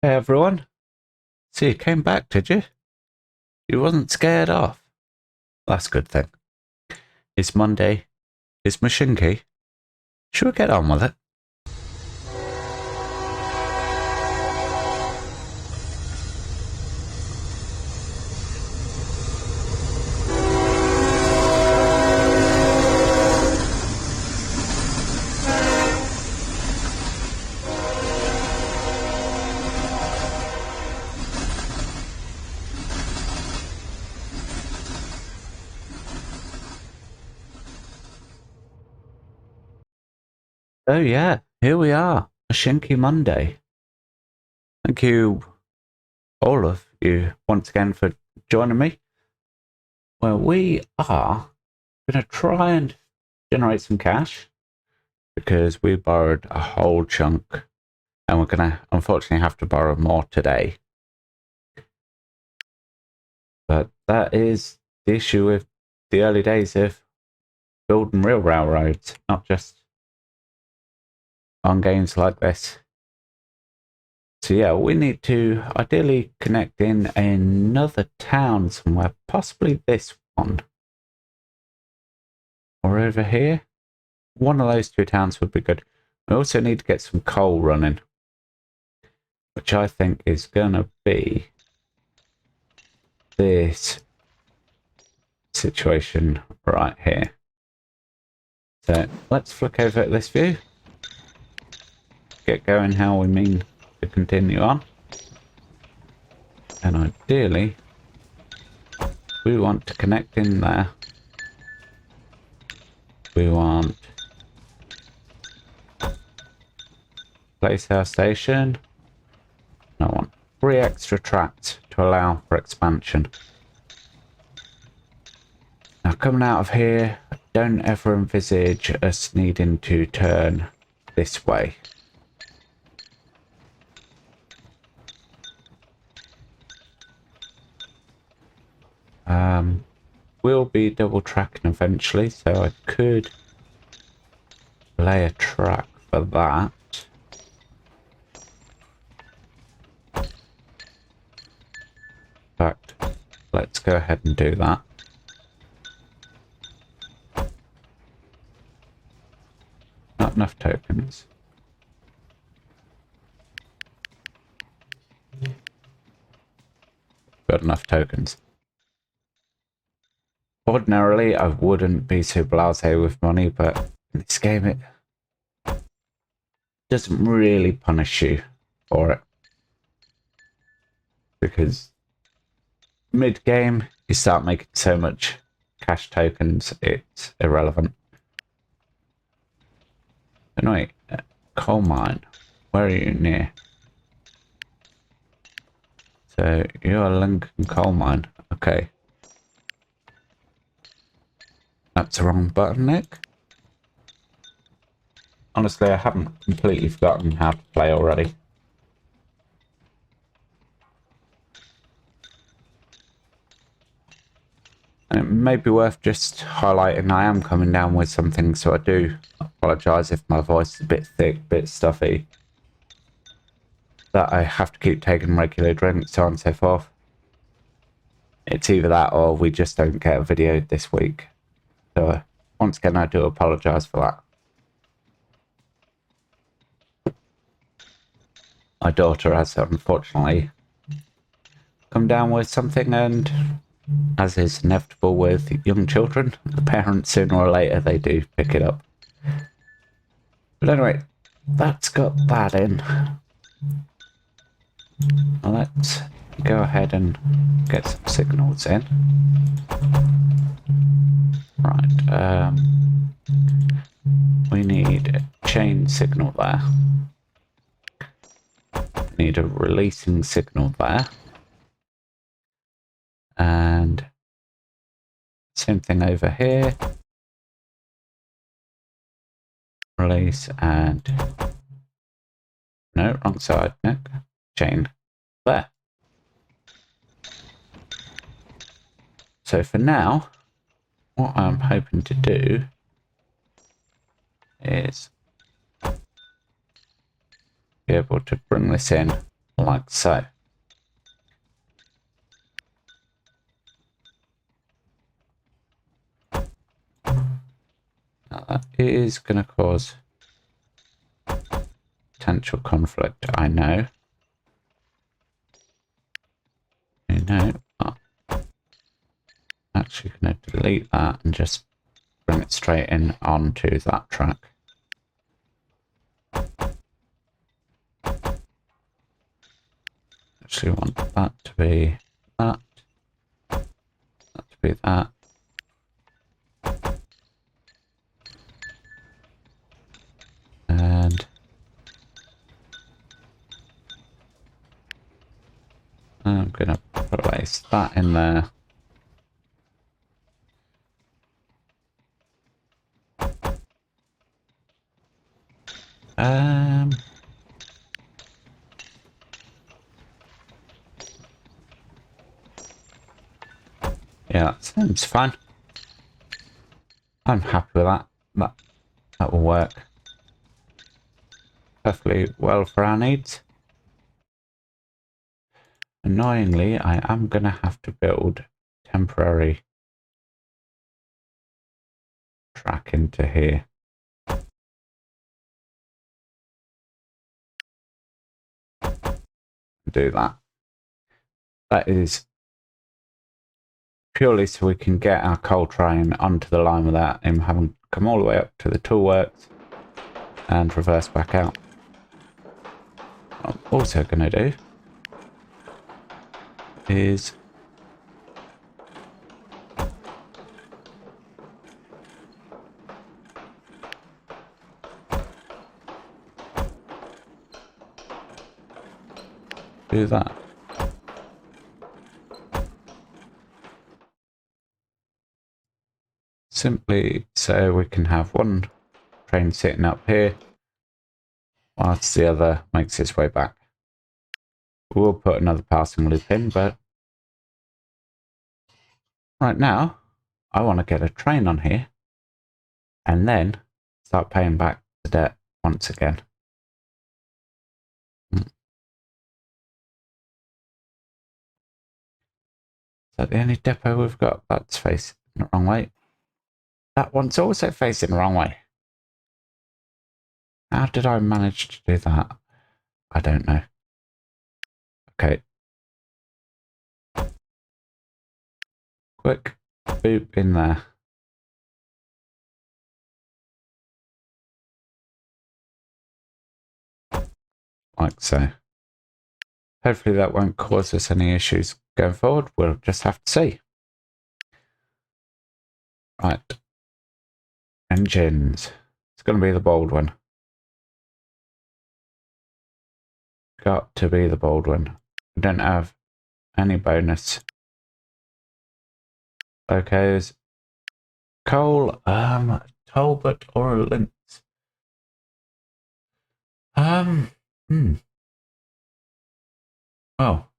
Hey everyone. So you came back, did you? You wasn't scared off. That's a good thing. It's Monday. It's Mashinky. Should we get on with it? Oh yeah, here we are. Mashinky Monday. Thank you, all of you, once again for joining me. Well, we are going to try and generate some cash because we borrowed a whole chunk and we're going to unfortunately have to borrow more today. But that is the issue with the early days of building real railroads, not just on games like this. So yeah, we need to ideally connect in another town somewhere, possibly this one. Or over here. One of those two towns would be good. We also need to get some coal running, which I think is going to be this situation right here. So let's flick over at this view. Get going how we mean to continue on. And ideally, we want to connect in there. We want place our station. I want 3 extra tracks to allow for expansion. Now coming out of here, don't ever envisage us needing to turn this way. We'll be double tracking eventually, so I could lay a track for that. In fact, let's go ahead and do that. Not enough tokens. Got enough tokens. Ordinarily, I wouldn't be so blasé with money, but in this game, it doesn't really punish you for it. Because mid-game, you start making so much cash tokens, it's irrelevant. Anyway, coal mine, where are you near? So, you're a Lincoln coal mine, okay. That's the wrong button, Nick. Honestly, I haven't completely forgotten how to play already. And it may be worth just highlighting I am coming down with something, so I do apologise if my voice is a bit thick, a bit stuffy. That I have to keep taking regular drinks, so on and so forth. It's either that or we just don't get a video this week. So once again, I do apologise for that. My daughter has unfortunately come down with something, and as is inevitable with young children, the parents sooner or later they do pick it up. But anyway, that's got that in. Let's go ahead and get some signals in. Right, we need a chain signal there. We need a releasing signal there. And same thing over here. Release and... no, wrong side, Nick. Chain. There. So for now, what I'm hoping to do is be able to bring this in like so. Now that is going to cause potential conflict, I know. I know. I'm actually going to delete that and just bring it straight in onto that track. Actually want that to be that to be that. And I'm going to place that in there. Yeah, that seems fine. I'm happy with that. That will work perfectly well for our needs. Annoyingly, I am going to have to build temporary track into here. Do that. That is purely so we can get our coal train onto the line without him having to come all the way up to the toolworks and reverse back out. What I'm also going to do is do that. Simply so we can have one train sitting up here whilst the other makes its way back. We'll put another passing loop in, but right now I want to get a train on here and then start paying back the debt once again. Is that the only depot we've got? That's facing the wrong way. That one's also facing the wrong way. How did I manage to do that? I don't know. Okay. Quick boop in there. Like so. Hopefully that won't cause us any issues going forward. We'll just have to see. Right. Engines. It's going to be the bold one. Got to be the bold one. We don't have any bonus. Okay, is coal, Talbot or a Lynx? Well,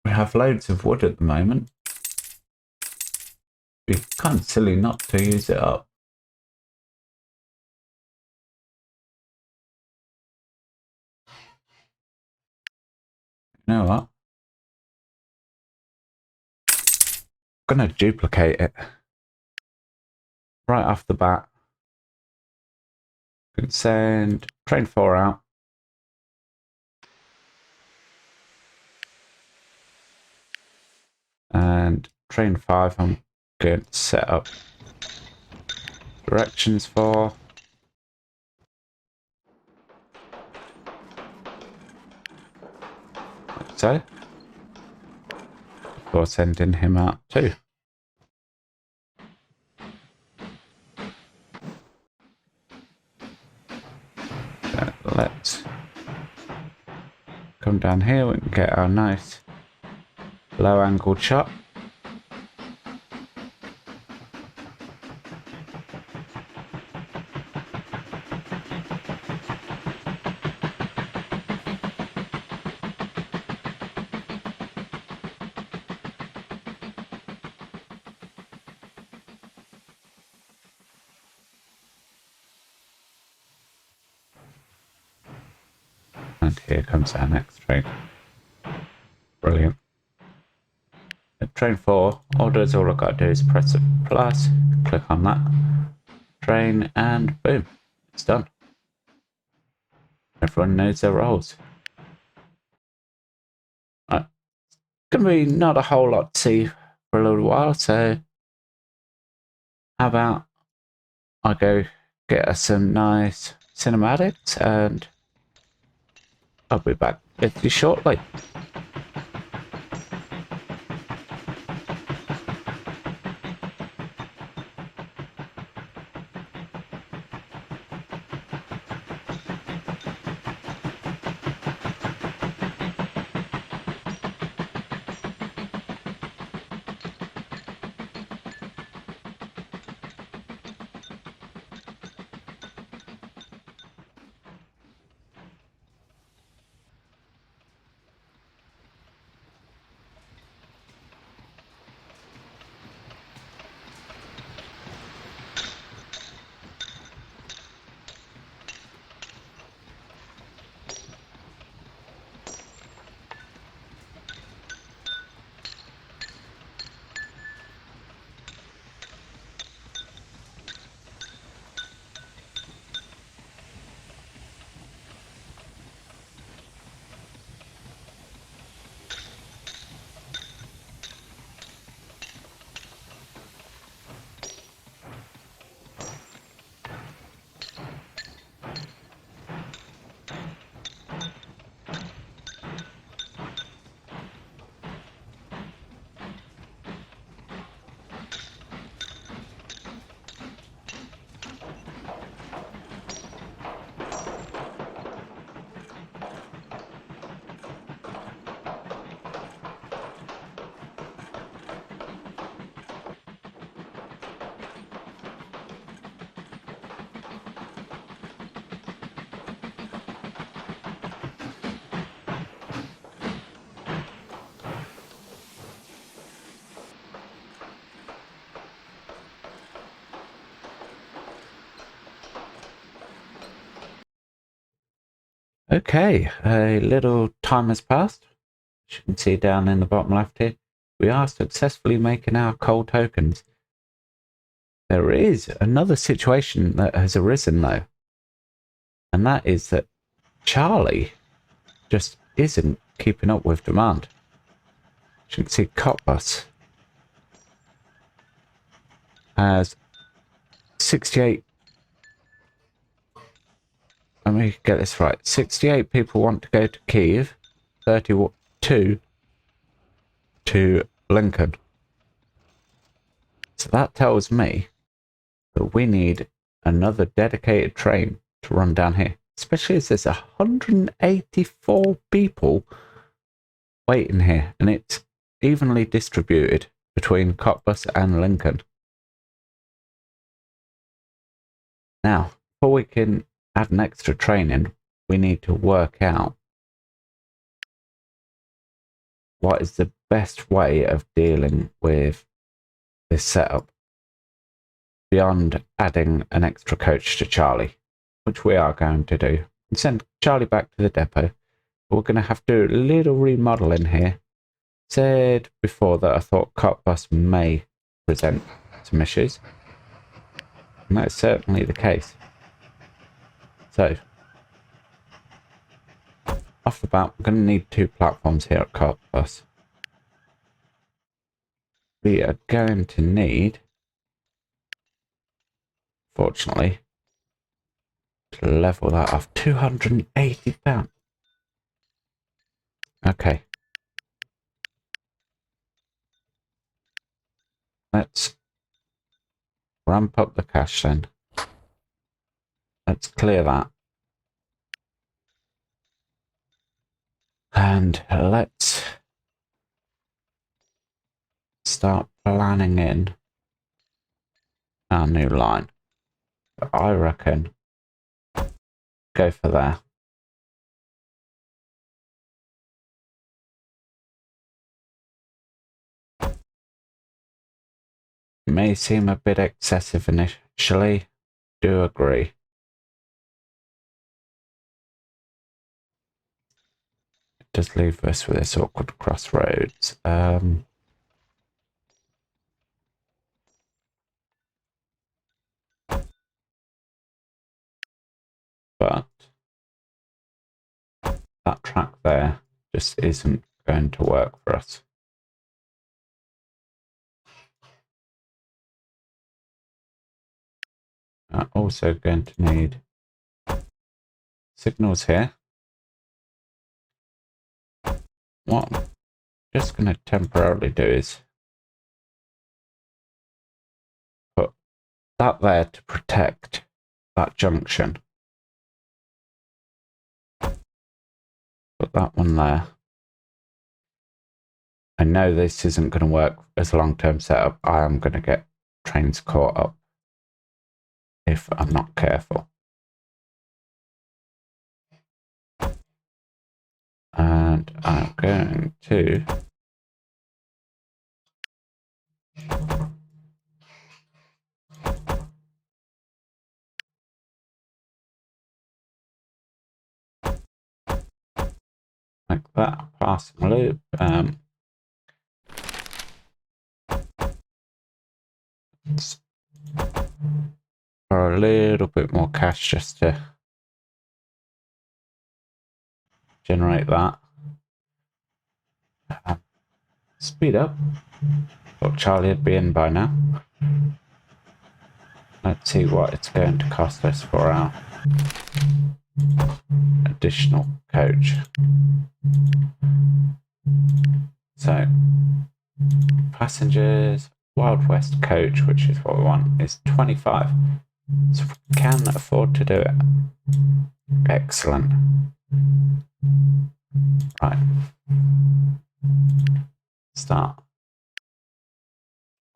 we have loads of wood at the moment. It'd be kind of silly not to use it up. You know what? I'm going to duplicate it right off the bat. Can send train 4 out. And train 5 I'm going to set up directions for. Like so. Before sending him out too. So let's come down here. We can get our nice low angled shot. And here comes our next train. Brilliant. At train 4, all I've got to do is press the plus, click on that train, and boom, it's done. Everyone knows their roles. Right. Gonna be not a whole lot to see for a little while, so how about I go get us some nice cinematics and I'll be back with you shortly. Okay, a little time has passed. As you can see down in the bottom left here, we are successfully making our coal tokens. There is another situation that has arisen though, and that is that Charlie just isn't keeping up with demand. As you can see, Copbus has 68. Let me get this right. 68 people want to go to Kiev, 32 to Lincoln. So that tells me that we need another dedicated train to run down here, especially as there's 184 people waiting here, and it's evenly distributed between Cottbus and Lincoln. Now, before we can add an extra train in, we need to work out what is the best way of dealing with this setup beyond adding an extra coach to Charlie, which we are going to do. And send Charlie back to the depot. We're going to have to do a little remodeling here. Said before that I thought Cottbus may present some issues, and that's certainly the case. So, off the bat, we're going to need 2 platforms here at Cottbus. We are going to need, fortunately, to level that off. £280. Okay. Let's ramp up the cash then. Let's clear that. And let's start planning in our new line. I reckon go for there. It may seem a bit excessive initially, do agree. does leave us with this awkward crossroads. But that track there just isn't going to work for us. I'm also going to need signals here. What I'm just going to temporarily do is put that there to protect that junction. Put that one there. I know this isn't going to work as a long-term setup. I am going to get trains caught up if I'm not careful. And I'm going to like that, passing loop. For a little bit more cash just to generate that. Speed up. Thought Charlie would be in by now. Let's see what it's going to cost us for our additional coach. So, passengers, Wild West coach, which is what we want, is 25. So we can afford to do it. Excellent. Right. Start.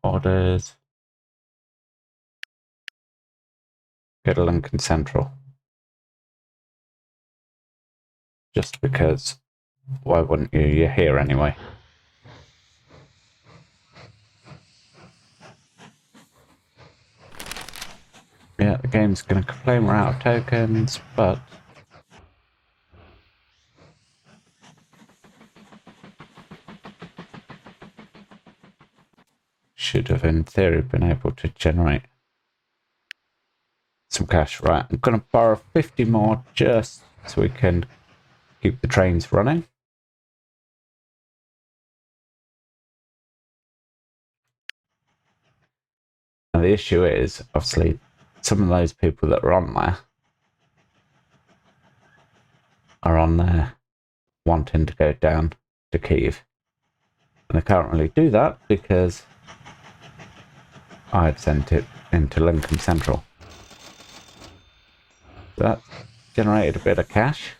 Orders. Go to Lincoln Central. Just because, why wouldn't you? You're here anyway. Yeah, the game's going to complain we're out of tokens, but should have, in theory, been able to generate some cash. Right, I'm going to borrow 50 more just so we can keep the trains running. And the issue is, obviously, some of those people that are on there wanting to go down to Kiev. And they can't really do that because I had sent it into Lincoln Central. So that generated a bit of cash.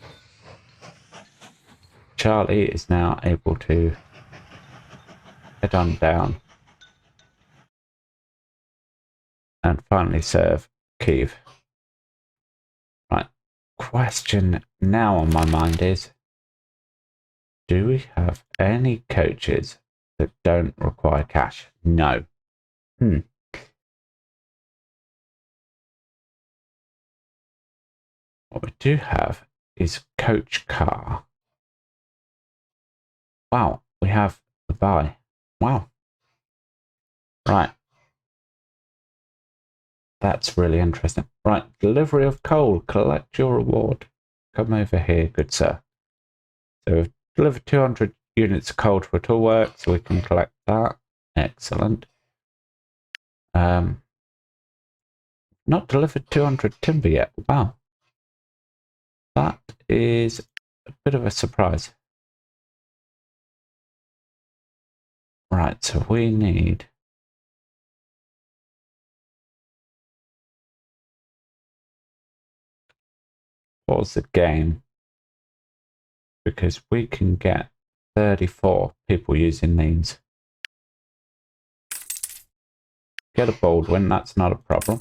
Charlie is now able to head on down and finally serve Kiev. Right. Question now on my mind is, do we have any coaches that don't require cash? No. What we do have is coach car. Wow, we have the buy. Wow. Right. That's really interesting. Right, delivery of coal. Collect your reward. Come over here, good sir. So we've delivered 200 units of coal to a tool work, so we can collect that. Excellent. Not delivered 200 timber yet. Wow. That is a bit of a surprise. Right, so we need pause the game because we can get 34 people using these. Get a bold win, that's not a problem.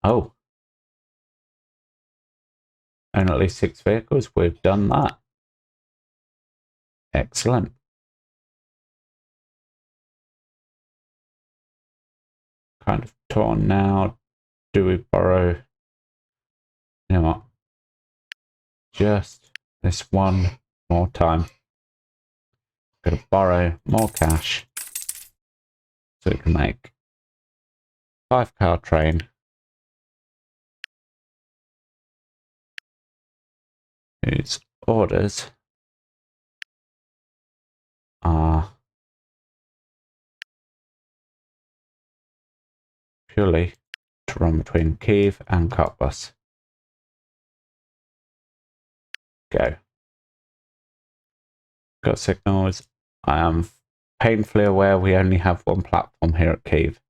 Oh. And at least 6 vehicles, we've done that. Excellent. Kind of torn now. Do we borrow? You know what? Just this one more time. Got to borrow more cash so we can make 5-car train. Whose orders are purely to run between Kiev and Cottbus. Go. Got signals. I am painfully aware we only have one platform here at Kiev.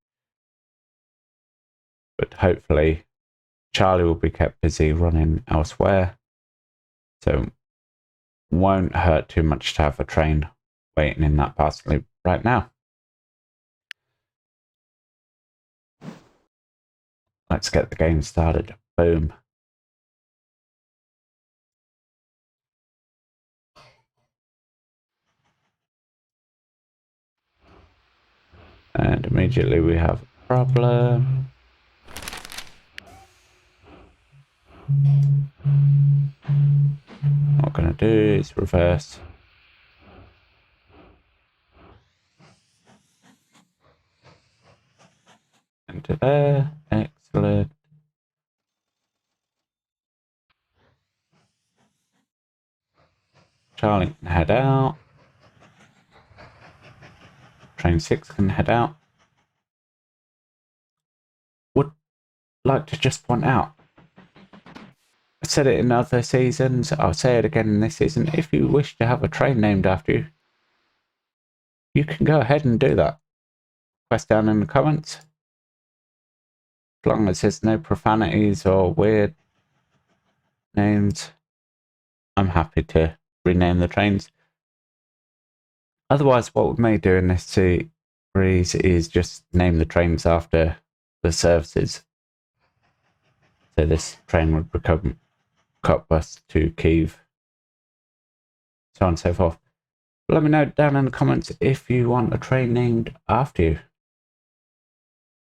But hopefully Charlie will be kept busy running elsewhere. So won't hurt too much to have a train waiting in that parcel loop right now. Let's get the game started. Boom. And immediately we have a problem. What I'm going to do is reverse. Into there. Excellent. Charlie can head out. Train 6 can head out. Would like to just point out, I said it in other seasons, I'll say it again in this season, if you wish to have a train named after you, you can go ahead and do that. Request down in the comments. As long as there's no profanities or weird names, I'm happy to rename the trains. Otherwise, what we may do in this series is just name the trains after the services. So this train would become Cottbus to Kiev, so on and so forth. Let me know down in the comments if you want a train named after you,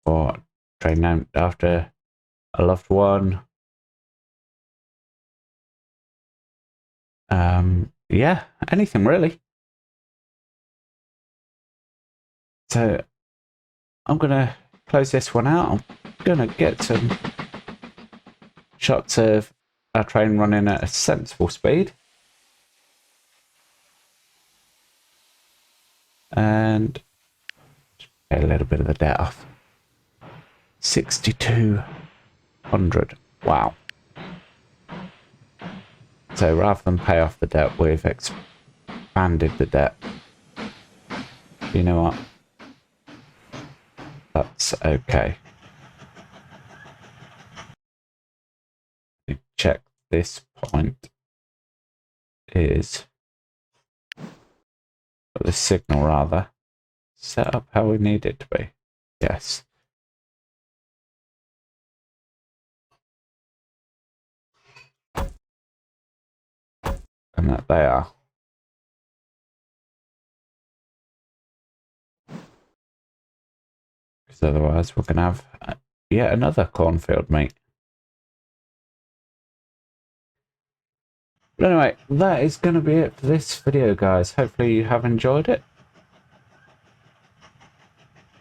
or a train named after a loved one. Yeah, anything really. So I'm gonna close this one out. I'm gonna get some shots of our train running at a sensible speed. And pay a little bit of the debt off. 6,200. Wow. So rather than pay off the debt, we've expanded the debt. You know what? That's okay. Check this point is, the signal rather, set up how we need it to be. Yes. And that they are. Because otherwise we're going to have yet another cornfield meet. But anyway, that is going to be it for this video, guys. Hopefully you have enjoyed it.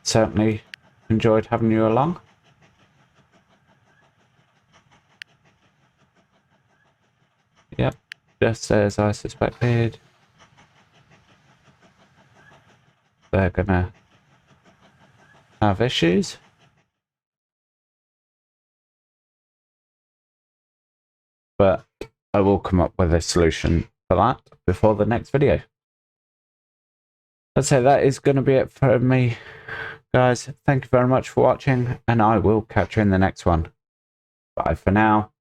Certainly enjoyed having you along. Yep, just as I suspected. They're going to have issues. But I will come up with a solution for that before the next video. Let's say that is going to be it for me, guys. Thank you very much for watching, and I will catch you in the next one. Bye for now.